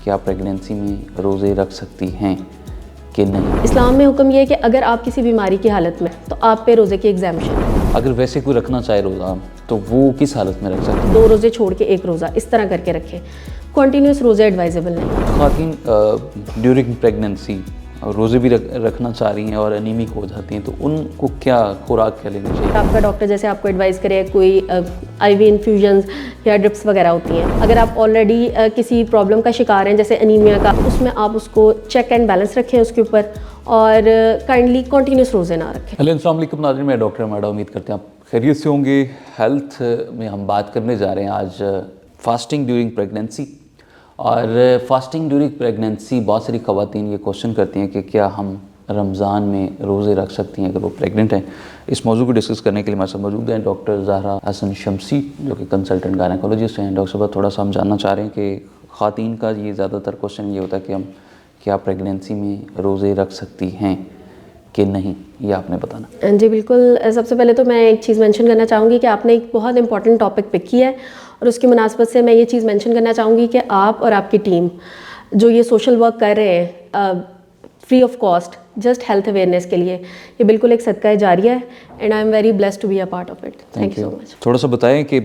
کیا پریگنینسی میں روزے رکھ سکتی ہیں کہ نہیں؟ اسلام میں حکم یہ ہے کہ اگر آپ کسی بیماری کی حالت میں تو آپ پہ روزے کی ایگزیمپشن ہے۔ اگر ویسے کوئی رکھنا چاہے روزہ تو وہ کس حالت میں رکھ سکتے ہیں؟ 2 روزے چھوڑ کے 1 روزہ اس طرح کر کے رکھیں، کنٹینیوس روزے ایڈوائزیبل نہیں۔ خواتین ڈیورنگ پریگنینسی روزے بھی رکھنا چاہ رہی ہیں اور انیمک ہو جاتی ہیں تو ان کو کیا خوراک کیا لینی چاہیے؟ آپ کا ڈاکٹر جیسے آپ کو ایڈوائز کرے کوئی آئی وی انفیوژنز یا ڈرپس وغیرہ ہوتی ہیں، اگر آپ آلریڈی کسی پرابلم کا شکار ہیں جیسے انیمیا کا، اس میں آپ اس کو چیک اینڈ بیلنس رکھیں اس کے اوپر، اور کائنڈلی کنٹینیوس روزے نہ رکھیں۔ ہیلو السلام علیکم ناظرین، میں ڈاکٹر میڈا، امید کرتے ہیں آپ خیریت سے ہوں گے۔ ہیلتھ میں ہم بات کرنے جا رہے ہیں آج فاسٹنگ ڈیورنگ پریگنینسی، اور فاسٹنگ ڈیورنگ پریگنینسی بہت ساری خواتین یہ کوشچن کرتی ہیں کہ کیا ہم رمضان میں روزے رکھ سکتی ہیں اگر وہ پریگننٹ ہیں۔ اس موضوع کو ڈسکس کرنے کے لیے ہمارے ساتھ موجود ہیں ڈاکٹر زہرا حسن شمسی جو کہ کنسلٹنٹ گائنیکولوجسٹ ہیں۔ ڈاکٹر صاحب تھوڑا سا ہم جاننا چاہ رہے ہیں کہ خواتین کا یہ زیادہ تر کوشچن یہ ہوتا ہے کہ ہم کیا پریگنینسی میں روزے رکھ سکتی ہیں کہ نہیں، یہ آپ نے بتانا۔ جی بالکل، سب سے پہلے تو میں ایک چیز مینشن کرنا چاہوں گی کہ آپ نے ایک بہت امپورٹنٹ ٹاپک پک کیا ہے، اور اس کی مناسبت سے میں یہ چیز مینشن کرنا چاہوں گی کہ آپ اور آپ کی ٹیم جو یہ سوشل ورک کر رہے ہیں free of cost just health awareness کے لیے، یہ بالکل ایک صدقہ جاریہ ہے، and I am very blessed to be a part of it. Thank you so much. تھوڑا سا بتائیں کہ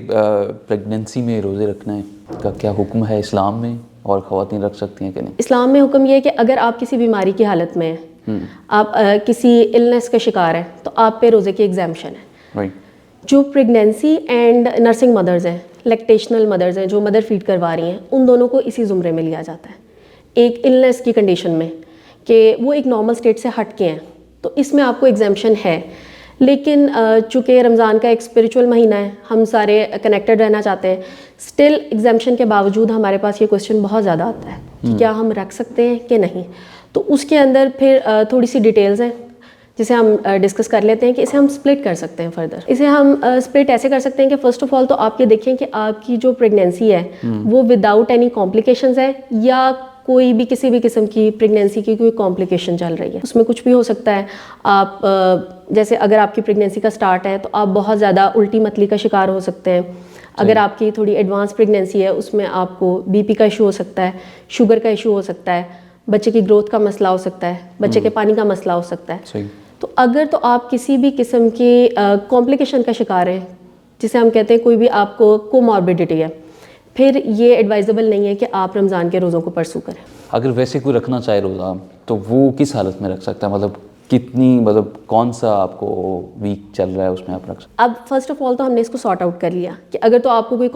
پریگنینسی میں روزے رکھنے کا کیا حکم ہے اسلام میں، اور خواتین رکھ سکتی ہیں کہ نہیں؟ اسلام میں حکم یہ ہے کہ اگر آپ کسی بیماری کی حالت میں ہیں، آپ کسی النس کا شکار ہیں، تو آپ پہ روزے کی ایگزیمپشن ہے۔ جو پریگنینسی اینڈ نرسنگ مدرز ہیں، لیکٹیشنل مدرز ہیں جو مدر فیڈ کروا رہی ہیں، ان دونوں کو اسی زمرے میں لیا جاتا ہے ایک النس کی کنڈیشن میں، کہ وہ ایک نارمل اسٹیٹ سے ہٹ کے ہیں، تو اس میں آپ کو ایگزیمپشن ہے۔ لیکن چونکہ رمضان کا ایک اسپریچول مہینہ ہے، ہم سارے کنیکٹڈ رہنا چاہتے ہیں، اسٹل ایگزیمپشن کے باوجود ہمارے پاس یہ کویسچن بہت زیادہ آتا ہے کہ کیا ہم رکھ سکتے ہیں کہ نہیں۔ تو اس کے اندر پھر تھوڑی سی ڈیٹیلز ہیں جسے ہم ڈسکس کر لیتے ہیں کہ اسے ہم سپلٹ کر سکتے ہیں فردر۔ اسے ہم سپلٹ ایسے کر سکتے ہیں کہ فرسٹ آف آل تو آپ یہ دیکھیں کہ آپ کی جو پریگنینسی ہے وہ وداؤٹ اینی کمپلیکیشنز ہے، یا کوئی بھی کسی بھی قسم کی پریگنینسی کی کوئی کمپلیکیشن چل رہی ہے۔ اس میں کچھ بھی ہو سکتا ہے، آپ جیسے اگر آپ کی پریگنینسی کا سٹارٹ ہے تو آپ بہت زیادہ الٹی متلی کا شکار ہو سکتے ہیں۔ اگر آپ کی تھوڑی ایڈوانس پریگنینسی ہے، اس میں آپ کو بی پی کا ایشو ہو سکتا ہے، شوگر کا ایشو ہو سکتا ہے، بچے کی گروتھ کا مسئلہ ہو سکتا ہے، بچے کے پانی کا مسئلہ ہو سکتا ہے۔ تو اگر تو آپ کسی بھی قسم کی کمپلیکیشن کا شکار ہیں، جسے ہم کہتے ہیں کوئی بھی آپ کو کوماربیڈیٹی ہے، پھر یہ ایڈوائزیبل نہیں ہے کہ آپ رمضان کے روزوں کو پرسو کریں۔ اگر ویسے کوئی رکھنا چاہے روزہ تو وہ کس حالت میں رکھ سکتا ہے؟ مطلب کتنی، مطلب کون سا آپ کو ویک چل رہا ہے اس میں آپ رکھ سکتے ہیں؟ اب فرسٹ آف آل تو ہم نے اس کو سارٹ آؤٹ کر لیا کہ اگر تو آپ کو کوئی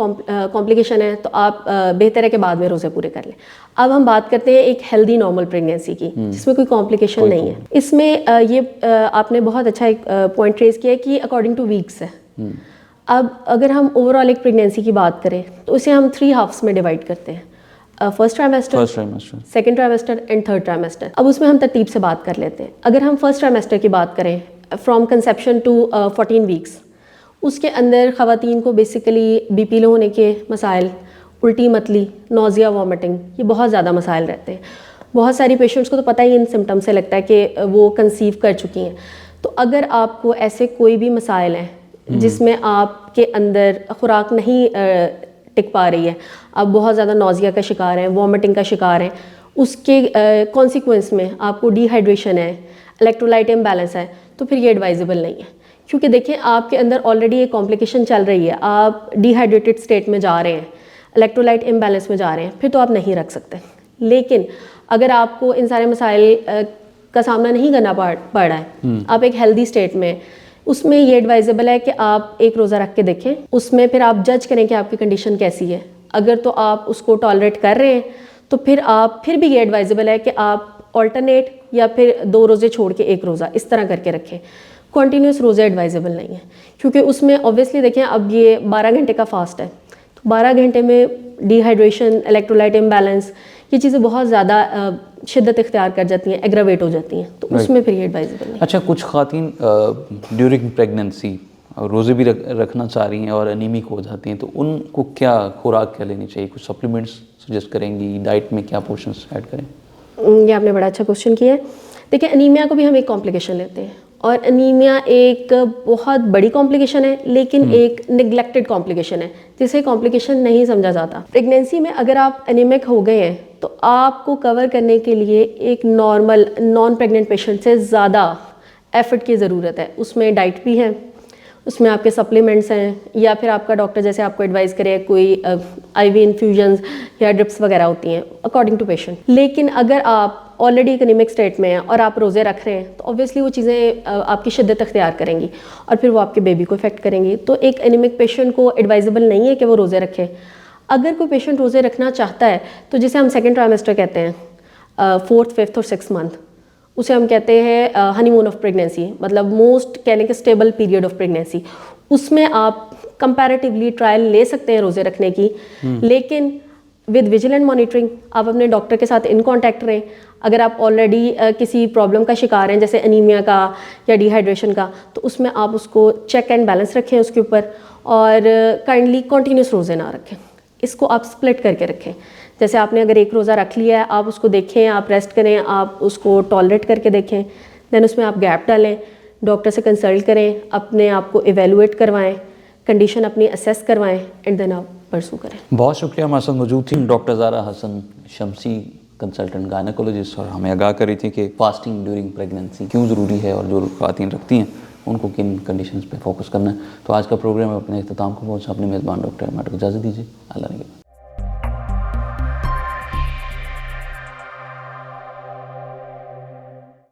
کمپلیکیشن ہے تو آپ بہتر ہے کہ بعد میں روزے پورے کر لیں۔ اب ہم بات کرتے ہیں ایک ہیلدی نارمل پریگنینسی کی جس میں کوئی کمپلیکیشن نہیں ہے۔ اس میں یہ آپ نے بہت اچھا ایک پوائنٹ ریز کیا ہے کہ اکارڈنگ ٹو ویکس ہے۔ اب اگر ہم اوور آل ایک پریگنینسی کی بات کریں تو اسے ہم 3 ہافس میں ڈیوائڈ کرتے ہیں، فرسٹ ٹرائمیسٹر، سیکنڈ ٹرائمیسٹر اینڈ تھرڈ ٹرائمیسٹر۔ اب اس میں ہم ترتیب سے بات کر لیتے ہیں۔ اگر ہم فرسٹ ٹرائمیسٹر کی بات کریں فرام کنسیپشن ٹو 14 ویکس، اس کے اندر خواتین کو بیسیکلی بی پی لو ہونے کے مسائل، الٹی متلی، نوزیا، وامٹنگ، یہ بہت زیادہ مسائل رہتے ہیں۔ بہت ساری پیشنٹس کو تو پتہ ہی ان سمٹم سے لگتا ہے کہ وہ کنسیو کر چکی ہیں۔ تو اگر آپ کو ایسے کوئی بھی مسائل ہیں جس میں آپ کے اندر خوراک نہیں ٹک پا رہی ہے، آپ بہت زیادہ نوزیا کا شکار ہیں، وامٹنگ کا شکار ہیں، اس کے کانسیکوینس میں آپ کو ڈی ہائیڈریشن ہے، الیکٹرولائٹ امبیلنس ہے، تو پھر یہ ایڈوائزیبل نہیں ہے۔ کیونکہ دیکھیں آپ کے اندر آلریڈی ایک کمپلیکیشن چل رہی ہے، آپ ڈی ہائیڈریٹڈ اسٹیٹ میں جا رہے ہیں، الیکٹرولائٹ امبیلنس میں جا رہے ہیں، پھر تو آپ نہیں رکھ سکتے۔ لیکن اگر آپ کو ان سارے مسائل کا سامنا نہیں کرنا پڑ رہا ہے، آپ ایک ہیلدی اسٹیٹ میں، اس میں یہ ایڈوائزیبل ہے کہ آپ ایک روزہ رکھ کے دیکھیں، اس میں پھر آپ جج کریں کہ آپ کی کنڈیشن کیسی ہے۔ اگر تو آپ اس کو ٹالریٹ کر رہے ہیں تو پھر بھی یہ ایڈوائزیبل ہے کہ آپ آلٹرنیٹ یا پھر 2 روزے چھوڑ کے 1 روزہ اس طرح کر کے رکھیں۔ کنٹینیوس روزے ایڈوائزیبل نہیں ہے، کیونکہ اس میں اوبویسلی دیکھیں اب یہ 12 گھنٹے کا فاسٹ ہے، تو 12 گھنٹے میں ڈی ہائیڈریشن، الیکٹرولائٹ امبیلنس، یہ چیزیں بہت زیادہ شدت اختیار کر جاتی ہیں، ایگراویٹ ہو جاتی ہیں، تو اس میں پھر یہ ایڈوائزیبل نہیں۔ اچھا، کچھ خواتین ڈیورنگ پریگنینسی روزے بھی رکھنا چاہ رہی ہیں اور انیمک ہو جاتی ہیں تو ان کو کیا خوراک کیا لینی چاہیے؟ کچھ سپلیمنٹس سجیسٹ کریں گی؟ ڈائٹ میں کیا پورشنس ایڈ کریں؟ یہ آپ نے بڑا اچھا کوشچن کیا ہے۔ دیکھیں انیمیا کو بھی ہم ایک کمپلیکیشن لیتے ہیں، اور انیمیا ایک بہت بڑی کمپلیکیشن ہے لیکن ایک نگلیکٹڈ کمپلیکیشن ہے جسے کمپلیکیشن نہیں سمجھا جاتا. پریگنینسی میں اگر آپ انیمک ہو گئے ہیں تو آپ کو کور کرنے کے لیے ایک نارمل نان پریگننٹ پیشنٹ سے زیادہ ایفرٹ کی ضرورت ہے. اس میں ڈائٹ بھی ہے, اس میں آپ کے سپلیمنٹس ہیں, یا پھر آپ کا ڈاکٹر جیسے آپ کو ایڈوائز کرے کوئی آئی وی انفیوژنز یا ڈرپس وغیرہ ہوتی ہیں اکارڈنگ ٹو پیشنٹ. لیکن اگر آپ آلریڈی ایک انیمک اسٹیٹ میں ہیں اور آپ روزے رکھ رہے ہیں تو اوبویسلی وہ چیزیں آپ کی شدت اختیار کریں گی اور پھر وہ آپ کے بیبی کو افیکٹ کریں گی. تو ایک انیمک پیشنٹ کو ایڈوائزبل نہیں ہے کہ وہ روزے رکھے. اگر کوئی پیشنٹ روزے رکھنا چاہتا ہے تو جسے ہم سیکنڈ ٹرائمیسٹر کہتے ہیں, 4th 5th اور 6th منتھ, اسے ہم کہتے ہیں ہنی مون آف پریگنینسی, مطلب موسٹ کہہ لیں کہ اسٹیبل پیریڈ آف پریگنینسی. اس میں آپ کمپیریٹیولی ٹرائل لے سکتے ہیں روزے رکھنے کی, لیکن ود ویجیلنٹ مانیٹرنگ. آپ اپنے ڈاکٹر کے ساتھ ان کانٹیکٹ رہیں. اگر آپ آلریڈی کسی پرابلم کا شکار ہیں جیسے انیمیا کا یا ڈی ہائیڈریشن کا, تو اس میں آپ اس کو چیک اینڈ بیلنس رکھیں اس کے اوپر, اور کائنڈلی کنٹینیوس روزے نہ رکھیں, اس کو آپ سپلٹ کر کے رکھیں. جیسے آپ نے اگر ایک روزہ رکھ لیا ہے, آپ اس کو دیکھیں, آپ ریسٹ کریں, آپ اس کو ٹالریٹ کر کے دیکھیں, دین اس میں آپ گیپ ڈالیں, ڈاکٹر سے کنسلٹ کریں, اپنے آپ کو ایویلویٹ کروائیں, کنڈیشن اپنی اسیس کروائیں, اینڈ دین آپ پرسو کریں. بہت شکریہ. ہمارے ساتھ موجود تھیں ڈاکٹر زہرا حسن شمسی, کنسلٹنٹ گائنیکولوجسٹ, اور ہمیں آگاہ کر رہی تھی کہ فاسٹنگ ڈیورنگ پریگنینسی کیوں ضروری ہے اور جو خواتین رکھتی ہیں ان کو کن کنڈیشنز پہ فوکس کرنا ہے. تو آج کا پروگرام اپنے اختتام کو پہنچا. اپنے میزبان ڈاکٹر احمد کو اجازت دیجیے. اللہ نگہبان.